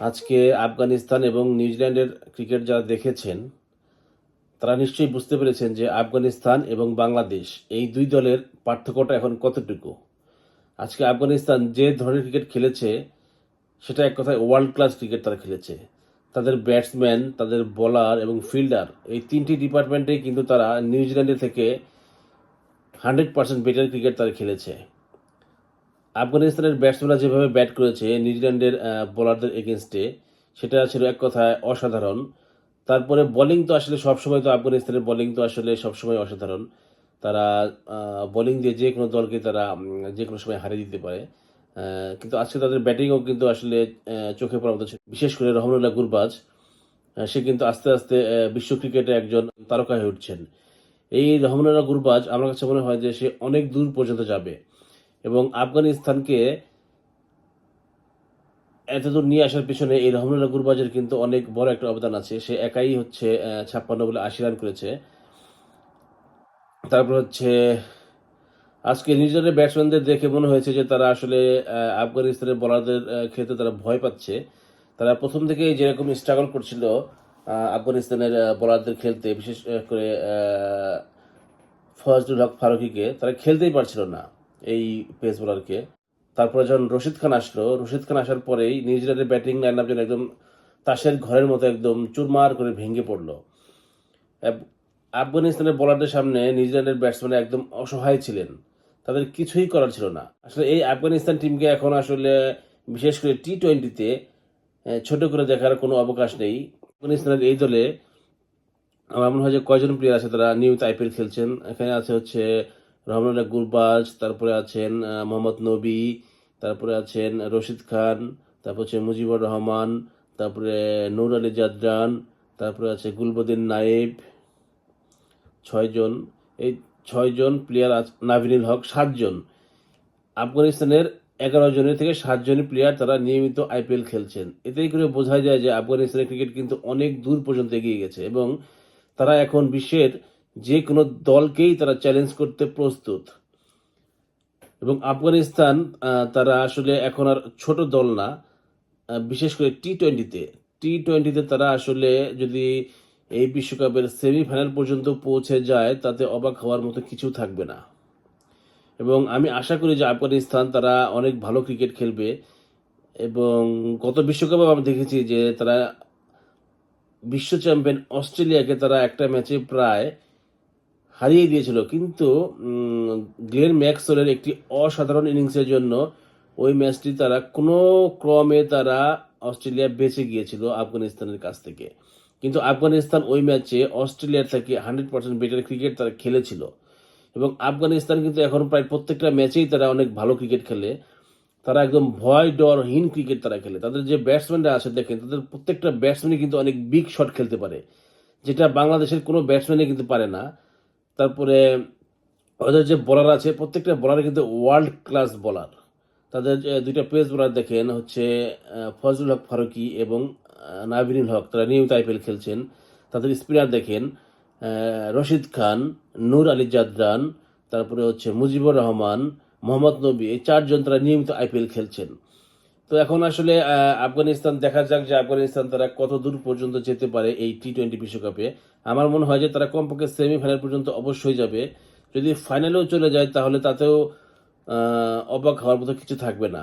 আজকে আফগানিস্তান এবং নিউজিল্যান্ডের ক্রিকেট যারা দেখেছেন তারা নিশ্চয়ই বুঝতে পেরেছেন যে আফগানিস্তান এবং বাংলাদেশ এই দুই দলের পার্থক্যটা এখন কতটুকু। আজকে আফগানিস্তান যে ধরনের ক্রিকেট খেলেছে সেটা এক কথায় ওয়ার্ল্ড ক্লাস ক্রিকেট তারা খেলেছে। তাদের ব্যাটসম্যান, তাদের বোলার এবং ফিল্ডার এই তিনটি ডিপার্টমেন্টেই কিন্তু তারা নিউজিল্যান্ডের থেকে 100% বেটার ক্রিকেট তারা খেলেছে। আফগানিস্তানের ব্যাটসম্যানরা যেভাবে ব্যাট করেছে নিউজিল্যান্ডের বোলারদের এগেনস্টে, সেটা ছিল এক কথায় অসাধারণ। তারপরে বোলিং তো আসলে সবসময়, তো আফগানিস্তানের বোলিং তো আসলে সবসময় অসাধারণ। তারা বোলিং দিয়ে যে কোনো দলকে তারা যে কোনো সময় হারিয়ে দিতে পারে। কিন্তু আজকে তাদের ব্যাটিংও কিন্তু আসলে চোখে পড়ার মতো ছিল। বিশেষ করে রহমানুল্লাহ গুরবাজ, সে কিন্তু আস্তে আস্তে বিশ্ব ক্রিকেটে একজন তারকা হয়ে উঠছেন। এই রহমানুল্লাহ গুরবাজ আমার কাছে মনে হয় যে সে অনেক দূর পর্যন্ত যাবে এবং আফগানিস্তানকে এতদূর নিয়ে আসার পিছনে এই রহমানুল্লাহ গুরবাজের কিন্তু অনেক বড় একটা অবদান আছে। সে একাই হচ্ছে 56 বলে 80 রান করেছে। তারপর হচ্ছে আজকে নিউজিল্যান্ডের ব্যাটসম্যানদের দেখে মনে হয়েছে যে তারা আসলে আফগানিস্তানের বোলারদের ক্ষেত্রে তারা ভয় পাচ্ছে। তারা প্রথম থেকেই যেরকম স্ট্রাগল করছিল আফগানিস্তানের বোলারদের খেলতে, বিশেষ করে ফজলুল হক ফারুকিকে তারা খেলতেই পারছিল না, এই পেস বোলারকে। তারপরে যখন রশিদ খান আসলো, রশিদ খান আসার পরেই নিউজিল্যান্ডের ব্যাটিং লাইন আপ যেন একদম তাসের ঘরের মতো একদম চুরমার করে ভেঙে পড়লো। আফগানিস্তানের বোলারদের সামনে নিউজিল্যান্ডের ব্যাটসম্যান একদম অসহায় ছিলেন, তাদের কিছুই করার ছিল না। আসলে এই আফগানিস্তান টিমকে এখন আসলে বিশেষ করে টি-20-তে ছোট করে দেখার কোনো অবকাশ নেই। আফগানিস্তানের এই দলে আমার মনে হয় যে কয়জন প্লেয়ার আছে তারা নিয়মিত আইপিএল খেলছেন। এখানে আছে হচ্ছে রহমানুল্লাহ গুরবাজ, তারপরে আছেন মোহাম্মদ নবী, তারপরে আছেন রশিদ খান, তারপর হচ্ছে মুজিবুর রহমান, তারপরে নূর আলী জাদরান, তারপরে আছে গুলবদিন নায়েব। 6 জন, এই 6 জন প্লেয়ার, নাভিনুল হক 7 জন। আফগানিস্তানের 11 জনের থেকে 7 জনই প্লেয়ার তারা নিয়মিত আইপিএল খেলছেন। এতেই করে বোঝা যায় যে আফগানিস্তানের ক্রিকেট কিন্তু অনেক দূর পর্যন্ত এগিয়ে গেছে এবং তারা এখন বিশ্বের যে কোনো দলকেই তারা চ্যালেঞ্জ করতে প্রস্তুত। এবং আফগানিস্তান তারা আসলে এখন আর ছোট দল না। বিশেষ করে টি-20-তে তারা আসলে যদি এই বিশ্বকাপের সেমিফাইনাল পর্যন্ত পৌঁছে যায় তাতে অবাক হওয়ার মতো কিছু থাকবে না। এবং আমি আশা করি যে আফগানিস্তান তারা অনেক ভালো ক্রিকেট খেলবে। এবং গত বিশ্বকাপে আমরা দেখেছি যে তারা বিশ্ব চ্যাম্পিয়ন অস্ট্রেলিয়াকে তারা একটা ম্যাচে প্রায় হারিয়ে দিয়েছিল, কিন্তু গ্লেন ম্যাক্সওয়েলের একটি অসাধারণ ইনিংসের জন্য ওই ম্যাচটি তারা কোনো ক্রমে তারা অস্ট্রেলিয়া বেঁচে গিয়েছিল আফগানিস্তানের কাছ থেকে। কিন্তু আফগানিস্তান ওই ম্যাচে অস্ট্রেলিয়ার থেকে 100% বেটার ক্রিকেট তারা খেলেছিল এবং আফগানিস্তান কিন্তু এখন প্রায় প্রত্যেকটা ম্যাচেই তারা অনেক ভালো ক্রিকেট খেলে। তারা একদম ভয় ডরহীন ক্রিকেট তারা খেলে। তাদের যে ব্যাটসম্যানরা আছে দেখেন, তাদের প্রত্যেকটা ব্যাটসম্যানই কিন্তু অনেক বিগ শট খেলতে পারে, যেটা বাংলাদেশের কোনো ব্যাটসম্যানই কিন্তু পারে না। তারপরে ওদের যে বোলার আছে প্রত্যেকটা বোলার কিন্তু ওয়ার্ল্ড ক্লাস বোলার। তাদের দুইটা পেস বোলার দেখেন হচ্ছে ফজলুল হক ফারুকি এবং নাভিনুল হক, তারা নিয়মিত আইপিএল খেলছেন। তাদের স্পিনার দেখেন রশিদ খান, নূর আলী জাদরান, তারপরে হচ্ছে মুজিবুর রহমান, মোহাম্মদ নবী, এই 4 জন তারা নিয়মিত আইপিএল খেলছেন। তো এখন আসলে আফগানিস্তান, দেখা যাক যে আফগানিস্তান তারা কত দূর পর্যন্ত যেতে পারে এই টি-20 বিশ্বকাপে। আমার মনে হয় যে তারা কমপক্ষে সেমিফাইনাল পর্যন্ত অবশ্যই যাবে। যদি ফাইনালেও চলে যায় তাহলে তাতেও অবাক হওয়ার মতো কিছু থাকবে না।